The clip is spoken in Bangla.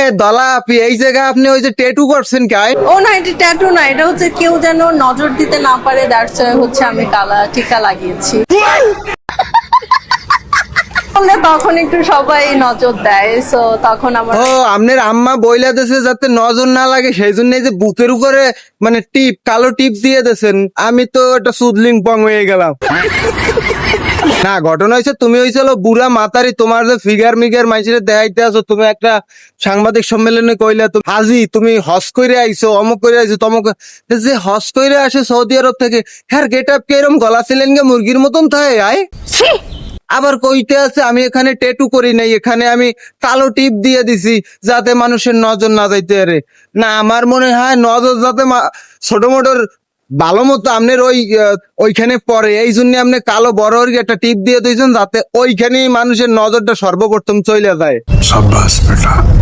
হে দলা আপনি এই জায়গায় আপনি ওই যে ট্যাটু করছেন কে? ও না, এটা ট্যাটু না, এটা হচ্ছে কেউ যেন নজর দিতে না পারে, দ্যাটস হচ্ছে আমি কালা টিকা লাগিয়েছি। বললে তখন একটু সবাই নজর দেয়, সো তখন আমার ও আপনার আম্মা বইলা দেছে যাতে নজর না লাগে সেই জন্য যে বুকের উপরে মানে টিপ কালো টিপ দিয়ে দেছেন। আমি তো একটা সুদলিং পং হয়ে গেলাম। না ঘটনা হয়েছে তুমি হয়েছিল বুড়া মাতারি, তোমার যে ফিগার মিগার মাইসিরে দেখাইতে আছো, তুমি একটা সাংবাদিক সম্মেলনে কইলা তুমি হাজি তুমি হজ করে আইছো অমুক করে আইছো তমুক। যে হজ করে আসে সৌদি আরব থেকে হ্যাঁ গেট আপ কে এরম গলা ছিলেন গে মুরগির মতন থাকে আয়। আবার কইতে আছে আমি এখানে ট্যাটু করি নাই, এখানে আমি কালো টিপ দিয়ে দিছি যাতে মানুষের নজর না যাইতে পারে। না আমার মনে হয় নজর যাতে ছোট মোটর ভালো মতো আপনার ওইখানে পড়ে, এই জন্য আপনি কালো বড় একটা টিপ দিয়ে দিয়েছেন যাতে ওইখানেই মানুষের নজরটা সর্বপ্রথম চলে যায়। शाबाश बेटा।